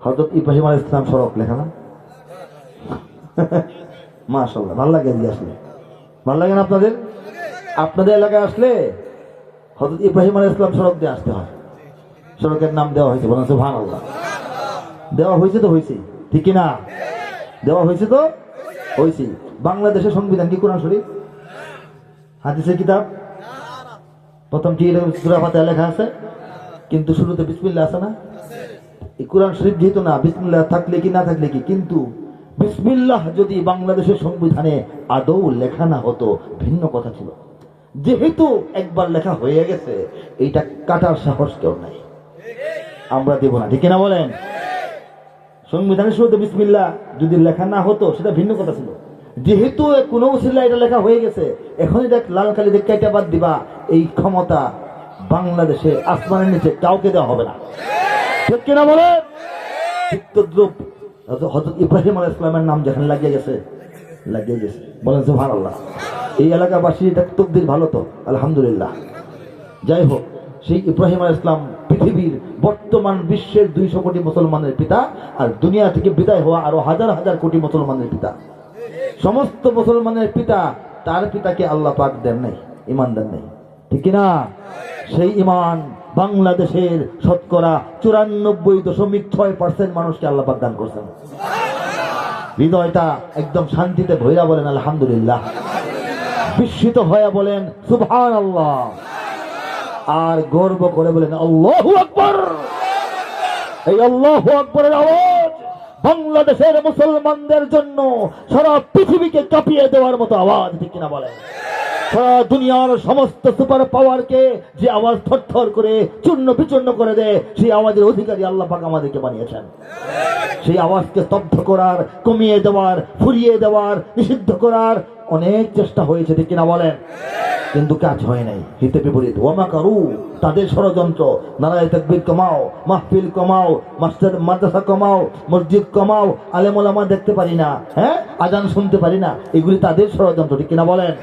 A: হযরত ইব্রাহিম আলাইহিস সালাম সড়ক লেখা না? মাশাআল্লাহ, ভালো লাগে এদিকে আসলে, ভালো লাগে না আপনাদের? আপনাদের এলাকায় আসলে হযরত ইব্রাহিম আলাইহিস সালাম সড়ক দিয়ে আসতে হয়। সড়কের নাম দেওয়া হয়েছে, বলেন সুবহানাল্লাহ। দেওয়া হয়েছে তো হয়েছে, ঠিক কিনা? দেওয়া হয়েছে তো হয়েছে। বাংলাদেশের সংবিধান কি কোরআন শরীফ? হাদিসের কিতাব? প্রথম কি সূরা ফাতিহা লেখা আছে, কিন্তু শুরুতে বিসমিল্লাহ আছে না? এই কোরআন শরীফ যেহেতু না, বিসমিল্লাহ থাকলে কি না থাকলে কি, কিন্তু বিসমিল্লাহ যদি বাংলাদেশের সংবিধানে আদৌ লেখা না হতো ভিন্ন কথা ছিল। যেহেতু একবার লেখা হয়ে গেছে, এইটা কাটার সাহস কেউ নাই, আমরা দেব না, ঠিক কিনা বলেন? সংবিধানের শুরুতে বিসমিল্লাহ যদি লেখা না হতো সেটা ভিন্ন কথা ছিল। যেহেতু কোনো উসিলা এটা লেখা হয়ে গেছে, এখন এটা লাল কালি দিয়ে কেটে বাদ দিবা, এই ক্ষমতা বাংলাদেশে আসমানের নিচে কাউকে দেওয়া হবে না, ঠিক কিনা বলেন? চিত্তদ্রুপ হযরত ইব্রাহিম আলাইহিস সালামের নাম যেখানে লাগিয়ে গেছে, বলেন সুবহানাল্লাহ। এই এলাকাবাসী এটা তকদির ভালো তো, আলহামদুলিল্লাহ। যাই হোক, সেই ইব্রাহিম আলাইহিস সালাম পৃথিবীর বর্তমান বিশ্বের 200 কোটি মুসলমানের পিতা, আর দুনিয়া থেকে বিদায় হওয়া আরো হাজার হাজার কোটি মুসলমানের পিতা, সমস্ত মুসলমানের পিতা। তার পিতাকে আল্লাহ পাক দেন নাই, ইমান দেন নাই, ঠিক কিনা? সেই ইমান বাংলাদেশের শতকরা 94.6% মানুষকে আল্লাহ পাক দান করছেন। হৃদয়টা একদম শান্তিতে ভৈরা বলেন আলহামদুলিল্লাহ, বিস্মিত হয়ে বলেন সুবহানাল্লাহ, আর গর্ব করে বলেন আল্লাহু আকবার। এই আল্লাহু আকবারের আওয়াজ বাংলাদেশের মুসলমানদের জন্য সারা পৃথিবীকে কাঁপিয়ে দেওয়ার মতো আওয়াজ, ঠিক কিনা বলেন? সারা দুনিয়ার সমস্ত সুপার পাওয়ারকে যে আওয়াজ থরথর করে চূর্ণ বিচূর্ণ করে দেয়, সেই আওয়াজের অধিকারী আল্লাহ পাক আমাদেরকে বানিয়েছেন। সেই আওয়াজকে স্তব্ধ করার, কমিয়ে দেওয়ার, ফুরিয়ে দেওয়ার, নিষিদ্ধ করার অনেক চেষ্টা হয়েছে, ঠিক কিনা বলেন? কিন্তু কাজ হয় নাই, হিতে বিপরীত। ওয়ামা কারু, তাদের ষড়যন্ত্র, নারায়ে তাকবীর কমাও, মাহফিল কমাও, মাদ্রাসা কমাও, মসজিদ কমাও, আলেম ওলামা দেখতে পারি না, হ্যাঁ, আজান শুনতে পারি না, এগুলি তাদের ষড়যন্ত্র, ঠিক কিনা বলেন?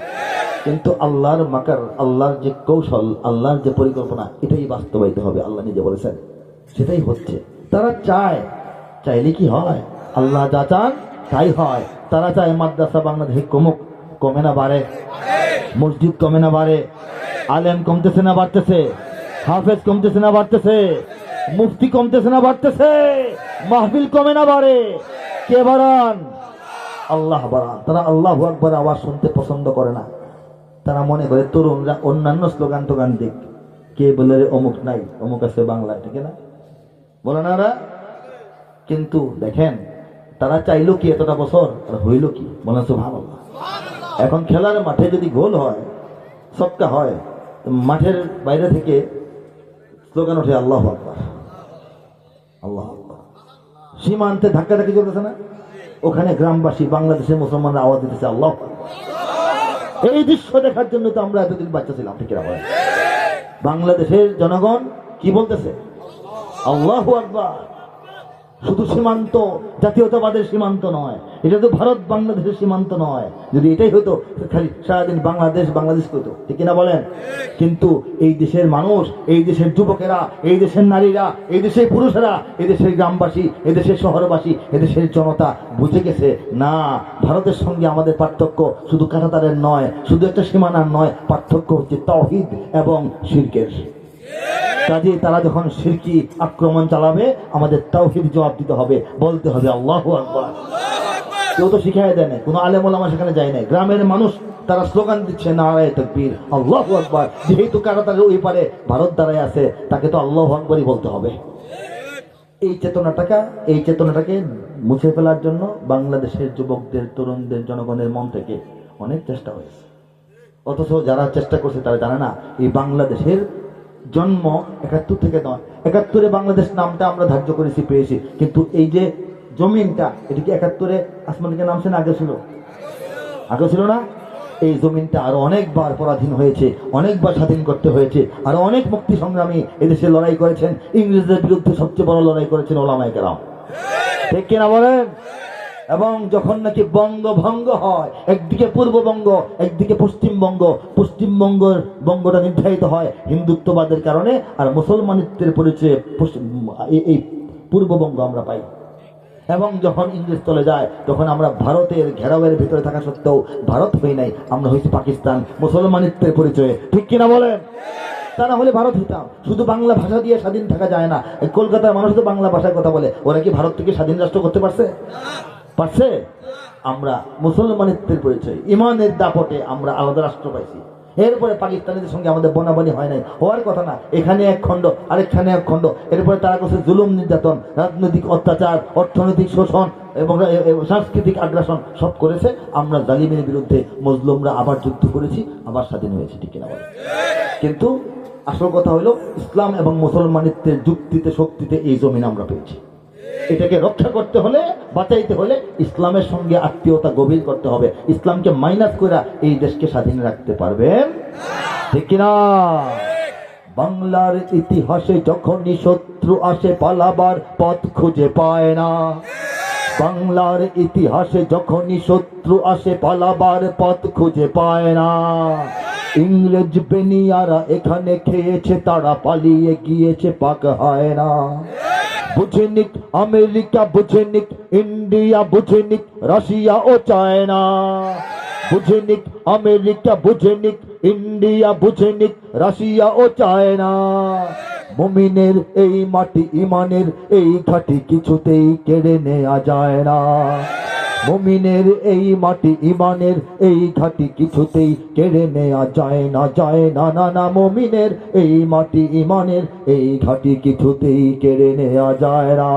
A: কিন্তু আল্লাহর মাকার, আল্লাহর যে কৌশল, আল্লাহর যে পরিকল্পনা, এটাই বাস্তবায়িত হবে। আল্লাহ নিজে বলেছেন, সেটাই হচ্ছে। তারা চায়, চাইলে কি হয়? আল্লাহ যা চান তাই হয়। তারা চায় মাদ্রাসা বাংলাদেশে কমুক, কমে না বাড়ে? মসজিদ কমে না বাড়ে? আলেম কমতেছে না বাড়তেছে? হাফেজ কমতেছে না বাড়তেছে? মুফতি কমতেছে না বাড়তেছে? মাহফিল কমে না বাড়ে? কে বাড়ান? আল্লাহ বাড়ান। তারা আল্লাহু আকবার আওয়াজ শুনতে পছন্দ করে না। তারা মনে করে তরুণরা অন্যান্য স্লোগান টোগান দিক, কে বলে রে অমুক নাই, অমুক আছে বাংলায়, ঠিক না? বলে না ওরা? কিন্তু দেখেন, তারা চাইলো কি এতটা বছর, আর হইল কি? বলেন সুবহানাল্লাহ। এখন খেলার মাঠে যদি গোল হয়, ছক্কা হয়, মাঠের বাইরে থেকে স্লোগান ওঠে আল্লাহু আকবার, আল্লাহু আকবার। সীমান্তে ধাক্কাধাক্কি চলতেছে না? ওখানে গ্রামবাসী, বাংলাদেশের মুসলমানরা আওয়াজ দিতেছে আল্লাহু আকবার। এই দৃশ্য দেখার জন্য তো আমরা এতদিন বাচ্চা ছিলাম, ঠিক না? বাংলাদেশের জনগণ কি বলতেছে? আল্লাহু আকবার। শুধু সীমান্ত, জাতীয়তাবাদের সীমান্ত নয়, এটা তো ভারত বাংলাদেশের সীমান্ত নয়। যদি এটাই হতো, খালি সারাদিন বাংলাদেশ বাংলাদেশ হতো, ঠিক না বলেন? কিন্তু এই দেশের মানুষ, এই দেশের যুবকেরা, এই দেশের নারীরা, এই দেশের পুরুষেরা, এই দেশের গ্রামবাসী, এই দেশের শহরবাসী, এই দেশের জনতা বুঝে গেছে, না, ভারতের সঙ্গে আমাদের পার্থক্য শুধু কাঁটাতারের নয়, শুধু একটা সীমানার নয়, পার্থক্য হচ্ছে তাওহীদ এবং শিরকের। কাজে তারা যখন শিরকি আক্রমণ চালাবে, আমাদের তাওহীদ জবাব দিতে হবে, বলতে হবে আল্লাহু আকবার। কেউ তো শিখাই দেয় না, কোনো আলেম ওলামা সেখানে যায় না। গ্রামের মানুষ তারা স্লোগান দিচ্ছে নারায়ে তাকবীর, আল্লাহু আকবার। যেহেতু কাঁটাতারের ওই পারে ভারত দাঁড়ায় আছে, তাকে তো আল্লাহু আকবারই বলতে হবে। এই চেতনাটাকে মুছে ফেলার জন্য বাংলাদেশের যুবকদের, তরুণদের, জনগণের মন থেকে অনেক চেষ্টা হয়েছে। অথচ যারা চেষ্টা করছে তারা জানে না, এই বাংলাদেশের জন্ম 71 থেকে নয়। 71-এ বাংলাদেশ নামটা আমরা ধার্য করেছি, পেয়েছি, কিন্তু এই যে জমিনটা, এটা কি 71-এ আসমানকে নামছে না? আগে ছিল না? এই জমিনটা আরো অনেকবার পরাধীন হয়েছে, অনেকবার স্বাধীন করতে হয়েছে, আরো অনেক মুক্তি সংগ্রামী এদেশে লড়াই করেছেন। ইংরেজদের বিরুদ্ধে সবচেয়ে বড় লড়াই করেছেন ওলামায়ে কেরাম, ঠিক কিনা বলেন? এবং যখন নাকি বঙ্গভঙ্গ হয়, একদিকে পূর্ববঙ্গ, একদিকে বঙ্গটা নির্ধারিত হয় হিন্দুত্ববাদের কারণে, আর মুসলমানিত্বের পরিচয়ে এই পূর্ববঙ্গ আমরা পাই। এবং যখন ইংরেজ চলে যায়, তখন আমরা ভারতের ঘেরাওয়ের ভিতরে থাকা সত্ত্বেও ভারত হই নাই, আমরা হয়েছি পাকিস্তান, মুসলমানিত্বের পরিচয়ে, ঠিক কিনা বলেন? তা না হলে ভারত হইতাম। শুধু বাংলা ভাষা দিয়ে স্বাধীন থাকা যায় না। এই কলকাতার মানুষ তো বাংলা ভাষায় কথা বলে, ওরা কি ভারত থেকে স্বাধীন রাষ্ট্র করতে পারছে? আমরা মুসলমানিত্বের পরিচয়, ইমানের দাপটে আমরা আলাদা রাষ্ট্র পাইছি। এরপরে পাকিস্তানিদের সঙ্গে আমাদের বনাবনি হয় নাই, হওয়ার কথা না। এখানে এক খণ্ড, আরেকখানে এক খণ্ড। এরপরে তারা করছে জুলুম, নির্যাতন, রাজনৈতিক অত্যাচার, অর্থনৈতিক শোষণ এবং সাংস্কৃতিক আগ্রাসন সব করেছে। আমরা জালিমের বিরুদ্ধে মজলুমরা আবার যুদ্ধ করেছি, আবার স্বাধীন হয়েছি, ঠিক কিনা বলে? কিন্তু আসল কথা হলো, ইসলাম এবং মুসলমানিত্বের যুক্তিতে, শক্তিতে এই জমিন আমরা পেয়েছি। এটাকে রক্ষা করতে হলে, বাঁচাইতে হলে ইসলামের সঙ্গে আত্মীয়তা গভীর করতে হবে। ইসলামকে মাইনাস করে এই দেশকে স্বাধীন রাখতে পারবেন, ঠিক কিনা? বাংলার ইতিহাসে যখনই শত্রু আসে, পালাবার পথ খুঁজে পায় না। বাংলার ইতিহাসে যখনই শত্রু আসে, পালাবার পথ খুঁজে পায় না। ইংরেজ বেনিয়ারা এখানে খেয়েছে, তারা পালিয়ে গিয়েছে, পাক হয় না। বুঝে নিক আমেরিকা, বুঝে নিক ইন্ডিয়া, বুঝে নিক রাশিয়া ও চায়না। বুঝে নিক আমেরিকা, বুঝে নিক ইন্ডিয়া, বুঝে নিক রাশিয়া ও চায়না। মুমিনের এই মাটি, ইমানের এই ঘাটি কিছুতেই কেড়ে নেওয়া যায় না। মুমিনের এই মাটি, ইমানের এই ঘাটি কিছুতেই কেড়ে নেওয়া যায় না, যায় না, না না। মুমিনের এই মাটি, ইমানের এই ঘাটি কিছুতেই কেড়ে নেওয়া যায় না।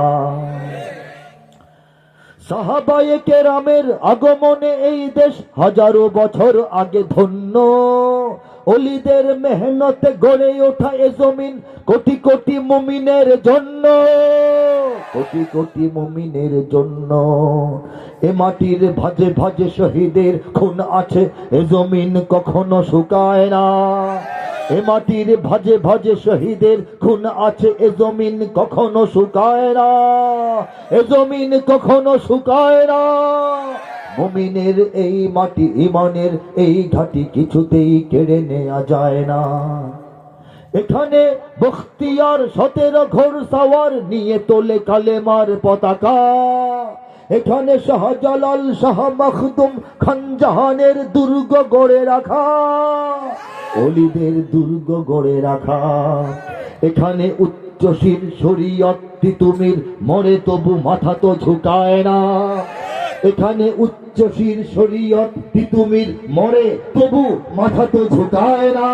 A: সাহাবায়ে কেরামের আগমনে এই দেশ হাজারো বছর আগে ধন্য। ওলিদের মেহনতে গড়ে ওঠা এ জমিন কোটি কোটি মুমিনের জন্য, কোটি কোটি মুমিনের জন্য। এ মাটির ভাজে ভাজে শহীদের খুন আছে, এ জমিন কখনো শুকায় না। এ মাটির ভাজে ভাজে শহীদের খুন আছে, এ জমিন কখনো শুকায় না, এ জমিন কখনো শুকায় না। মুমিনের এই মাটি ইমানের এই ঘাটি কিছুতেই কেড়ে নেওয়া যায় না। এখানে বখতিয়ার 17 ঘোড় সাওয়ার নিয়ে তোলে কালেমার পতাকা। এখানে শাহজালাল শাহ মখদুম খান জাহানের দুর্গ গড়ে রাখা, ওলিদের দুর্গ গড়ে রাখা। এখানে উচ্চশীল শরীয়ত তিতুমির মরে তবু মাথা তো ঝুঁকায় না। এখানে উচ্চশীল শরীয়ত তিতুমির মরে তবু মাথা তো ঝুঁকায় না,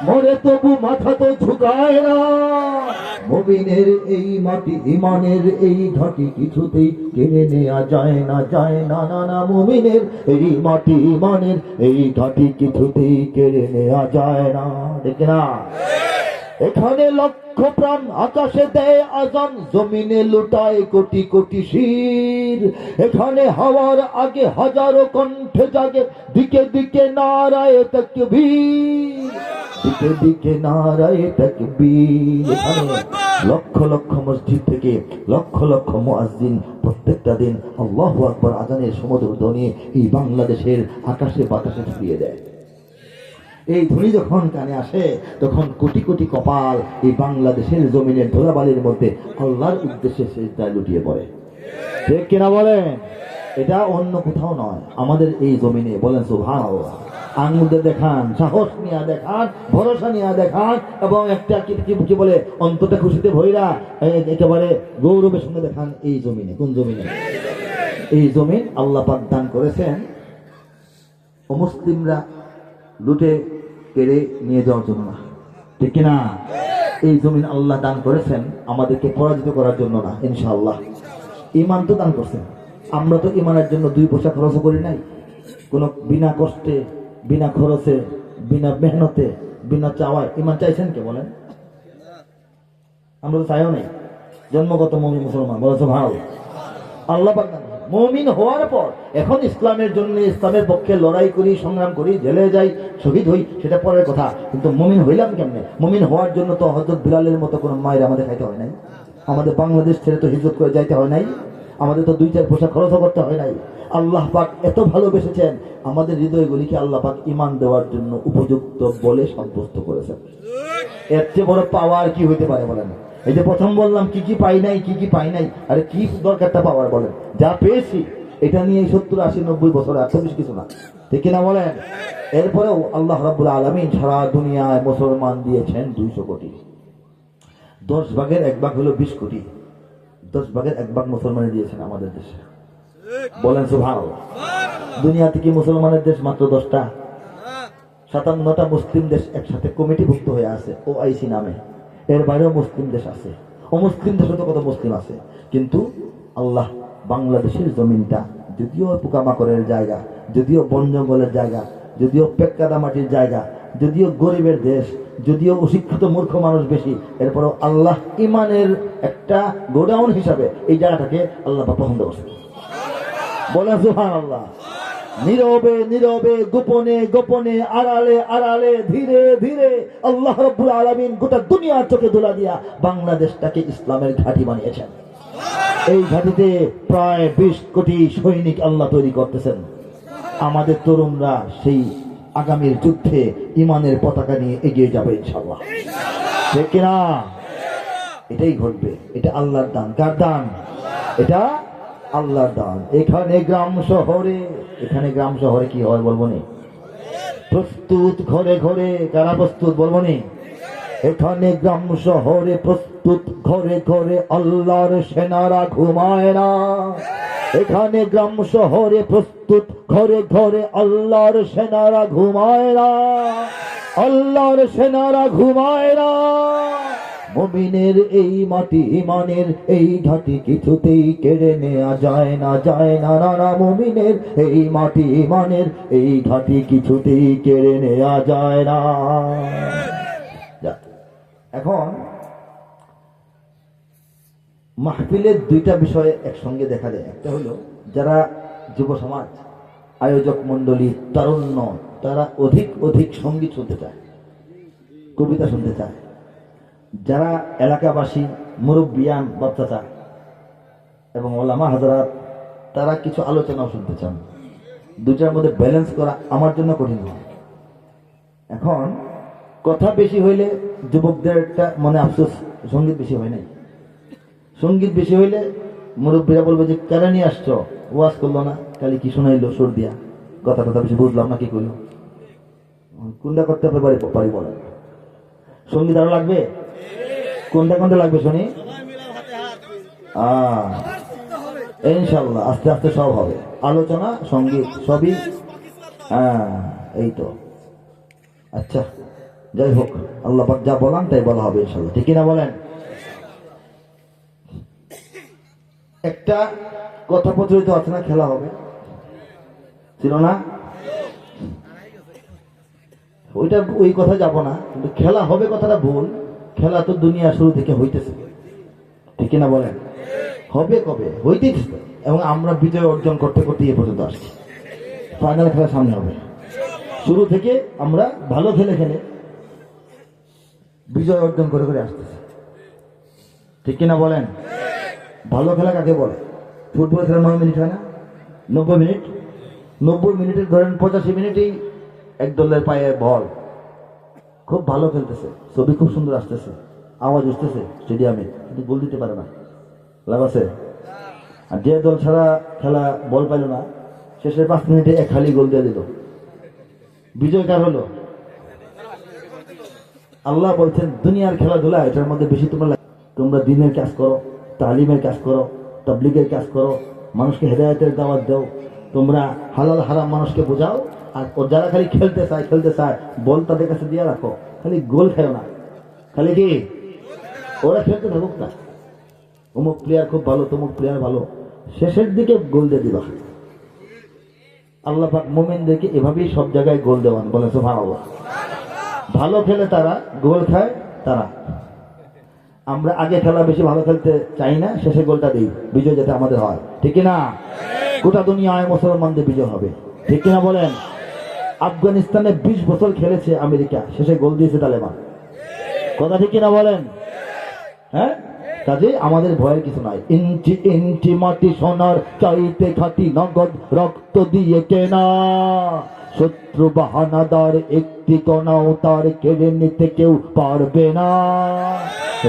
A: মরে তবু মাথা তো ঝুঁকায় না। মুমিনের এই মাটি ইমানের এই ঘাটি কিছুতেই কেড়ে নেওয়া যায় না, যায় না, না না। মুমিনের এই মাটি ইমানের এই ঘাটি কিছুতেই কেড়ে নেওয়া যায় না, দেখে না। এখানে লক্ষ প্রাণ আকাশে দেয় আজান, জমিনে লুটায় কোটি কোটি শির। এখানে হাওয়ার আগে হাজারো কণ্ঠে জাগে, দিকে দিকে নারায়ে তাকবীর, দিকে দিকে নারায়ে তাকবীর। এখানে লক্ষ লক্ষ মসজিদ থেকে লক্ষ লক্ষ মুয়াজ্জিন প্রত্যেকটা দিন আল্লাহু আকবার আজানের সমুদ্র ধ্বনি এই বাংলাদেশের আকাশে বাতাসে ছড়িয়ে দেয়। এই ধ্বনি যখন কানে আসে তখন কোটি কোটি কপাল এই বাংলাদেশের জমিনের ধুলাবালির মধ্যে আল্লাহর উদ্দেশ্যে সেজদায় লুটিয়ে পড়ে, ঠিক কিনা বলেন? এটা অন্য কোথাও নয়, আমাদের এই জমিনে। বলেন সুবহানাল্লাহ। আঙ্গুলে দেখান, সাহস নিয়ে দেখান, ভরসা নিয়ে দেখান, এবং একটা কি বলে অন্তটা খুশিতে ভইরা একেবারে গৌরবের সঙ্গে দেখান এই জমিনে। কোন জমিনে? এই জমিন আল্লাহ পাক দান করেছেন অমুসলিমরা লুটে কেড়ে নিয়ে যাওয়ার জন্য না, ঠিক কিনা? এই জমিন আল্লাহ দান করেছেন আমাদেরকে পরাজিত করার জন্য না, ইনশাআল্লাহ। ইমান তো দান করছেন। আমরা তো ইমানের জন্য 2 পয়সা খরচ করি নাই, কোনো বিনা কষ্টে, বিনা খরচে, বিনা মেহনতে, বিনা চাওয়ায় ইমান চাইছেন কে বলেন? আমরা তো চাইও নাই। জন্মগত মুমিন মুসলমান, বলেছো ভালো। আল্লাহ পাক মুমিন হওয়ার পর এখন ইসলামের জন্য, ইসলামের পক্ষে লড়াই করি, সংগ্রাম করি, জেলে যাই, শহীদ হই, সেটা পরের কথা। কিন্তু মুমিন হইলাম কেমনে? মুমিন হওয়ার জন্য তো হযরত বিলালের মতো কোনো মায়ের আমাদের খাইতে হয় নাই, আমাদের বাংলাদেশ ছেড়ে তো হিজরত করে যাইতে হয় নাই, আমাদের তো 2-4 পয়সা খরচ করতে হয় নাই। আল্লাহ পাক এত ভালোবেসেছেন, আমাদের হৃদয়গুলিকে আল্লাহ পাক ঈমান দেওয়ার জন্য উপযুক্ত বলে সাব্যস্ত করেছেন। এর চেয়ে বড় পাওয়ার কি হইতে পারে বলেন? এই যে প্রথম বললাম কি কি পাই নাই, কি কি পাই নাই, আরে কি দরকারটা পাওয়ার বলেন? যা পেয়েছি এটা নিয়ে 70, 80, 90 বছর আর বেশি কিছু না, ঠিক কিনা বলেন? এরপরেও আল্লাহ রাব্বুল আলামিন সারা দুনিয়ায় মুসলমান দিয়েছেন 200 কোটি। 10 ভাগের 1 ভাগ হলো 20 কোটি। 10 ভাগের 1 ভাগ মুসলমানে দিয়েছেন আমাদের দেশে, বলেন সুবহানাল্লাহ। দুনিয়াতে কি মুসলমানের দেশ মাত্র 10টা? 57টা মুসলিম দেশ একসাথে কমিটিভুক্ত হয়ে আছে OIC নামে। এর বাইরেও মুসলিম দেশ আছে, অমুসলিম দেশে তো কত মুসলিম আছে। কিন্তু আল্লাহ বাংলাদেশের জমিনটা যদিও পোকামাকড়ের জায়গা, যদিও বন জঙ্গলের জায়গা, যদিও পেক্কাদা মাটির জায়গা, যদিও গরিবের দেশ, যদিও অশিক্ষিত মূর্খ মানুষ বেশি, এরপরও আল্লাহ ইমানের একটা গোডাউন হিসাবে এই জায়গাটাকে আল্লাহ পছন্দ করছে, বলেন সুবহানাল্লাহ। নীরবে নীরবে, গোপনে গোপনে, আড়ালে আড়ালে, ধীরে ধীরে আল্লাহ রাব্বুল আলামিন গোটা দুনিয়ার চোখে ধুলা দিয়া বাংলাদেশটাকে ইসলামের ঘাঁটি বানিয়েছেন। এই ঘাঁটিতে প্রায় 20 কোটি সৈনিক আল্লাহ তৈরি করতেছেন। আমাদের তরুণরা সেই আগামীর যুদ্ধে ইমানের পতাকা নিয়ে এগিয়ে যাবে ইনশাআল্লাহ, ঠিক কিনা? এটাই ঘটবে। এটা আল্লাহর দান। কার দান? এটা আল্লাহর দান। এখানে গ্রাম শহরে কি হয় বলবো নি? প্রস্তুত ঘরে ঘরে, কারা প্রস্তুত বলবো নি? এখানে গ্রাম শহরে প্রস্তুত ঘরে ঘরে, আল্লাহর সেনারা ঘুমায় না। এখানে গ্রাম শহরে প্রস্তুত ঘরে ঘরে, আল্লাহর সেনারা ঘুমায় না, আল্লাহর সেনারা ঘুমায় না। মুমিনের এই মাটি ইমানের এই ঘাটি কিছুতেই কেড়ে নেওয়া যায় না, যায় না, না না। মুমিনের এই মাটি ইমানের এই ঘাটি কিছুতেই কেড়ে নেওয়া যায় না। এখন মাহফিলের দুইটা বিষয় একসঙ্গে দেখা যায়। একটা হলো যারা যুব সমাজ, আয়োজক মন্ডলী, তারুণ্য, তারা অধিক অধিক সঙ্গীত শুনতে চায়, কবিতা শুনতে চায়। যারা এলাকাবাসী, মুরব্বিয়ান, বাচ্চাচা এবং ওলামা হাজরাত, তারা কিছু আলোচনাও শুনতে চান। দুটার মধ্যে ব্যালেন্স করা আমার জন্য কঠিন হয়। এখন কথা বেশি হইলে যুবকদের একটা মনে আফসোস, সঙ্গীত বেশি হয় নাই। সঙ্গীত বেশি হইলে মুরব্বীরা বলবে যে কারা নিয়ে আসছো, ওয়াজ করলো না, খালি কি শোনাইলো সুর দিয়া, কথা কথা বেশি বুঝলাম না, কি করলো, কোনটা করতে পারি বলেন। সঙ্গীত আরো লাগবে, কোনটা কোনটা লাগবে শুনি। ইনশাল্লাহ আস্তে আস্তে সব হবে, আলোচনা সঙ্গীত সবই। এই তো আচ্ছা, যাই হোক, আল্লাহ পাক যা বলান তাই বলা হবে ইনশাল্লাহ, ঠিক না বলেন। একটা কথা প্রচলিত আছে না, খেলা হবে, ছিল না? ওইটা ওই কথা যাব না, কিন্তু খেলা হবে কথাটা ভুল। খেলা তো দুনিয়া শুরু থেকে হইতেছে, ঠিক না বলেন। হবে কবে, হইতেছে, এবং আমরা বিজয় অর্জন করতে করতে এ পর্যন্ত আসছি। ফাইনাল খেলা সামনে হবে। শুরু থেকে আমরা ভালো খেলে খেলে বিজয় অর্জন করে করে আসতেছি, ঠিক কিনা বলেন। ভালো খেলা কাকে বলে? ফুটবল খেলা 9 মিনিট হয় না, 90 মিনিট। 90 মিনিটের ধরেন 85 মিনিটেই এক দলের পায়ে বল, খুব ভালো খেলতেছে, ছবি খুব সুন্দর আসতেছে, আওয়াজ উঠতেছে স্টেডিয়ামে, কিন্তু গোল দিতে পারে না, লাভ আছে? আর যে দল সারা খেলা বল পাইল না, শেষের 5 মিনিটে এক খালি গোল দিয়ে দিল, বিজয় কার হলো? আল্লাহ বলছেন দুনিয়ার খেলাধুলা এটার মধ্যে বেশি তোমরা দিনের কাজ করো, তালিমের কাজ করো, তাবলীগের কাজ করো, মানুষকে হেদায়েতের দাওয়াত দাও, তোমরা হালাল হারাম মানুষকে বোঝাও। আর যারা খালি খেলতে চায় বল তাদের কাছে দিয়ে রাখো, খালি গোল খেলো না, খালি কি ওরা খেলতে থাকুক না, অমুক প্লেয়ার খুব ভালো, তমুক প্লেয়ার ভালো, শেষের দিকে গোল দিয়ে দিবা। আল্লাহ পাক মুমিনদেরকে এভাবেই সব জায়গায় গোল দেওয়ান, বলে সুবহানাল্লাহ। ভালো খেলে তারা, গোল খায় তারা। আমরা আগে খেলা বেশি ভালো খেলতে চাই না, শেষে গোলটা দিই, বিজয় যাতে আমাদের হয়, ঠিক না? গোটা দুনিয়ায় মুসলমানদের বিজয় হবে, ঠিক কিনা বলেন। আফগানিস্তানে 20 বছর খেলেছে আমেরিকা, শেষে গোল দিয়েছে তালেবান, কথা ঠিক কিনা বলেন? হ্যাঁ, কাজে আমাদের ভয়ের কিছু নাই। ইঞ্চি ইঞ্চি মাটি সোনার চাইতে খাটি, নগদ রক্ত দিয়ে কেনা, শত্রু বাহানাদার একটি কণাও তার কেড়ে নিতে কেউ পারবে না।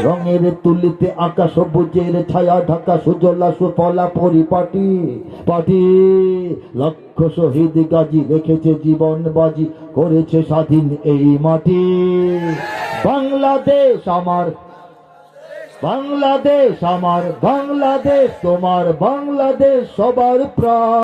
A: রঙের তুলিতে আঁকা সবুজের ছায়া ঢাকা সুজলা সুফলা পরিপাটি পাটি, লক্ষ শহীদ গাজী রেখেছে জীবন বাজি, করেছে স্বাধীন এই মাটি। বাংলাদেশ আমার, বাংলাদেশ আমার, বাংলাদেশ তোমার, বাংলাদেশ সবার প্রাণ।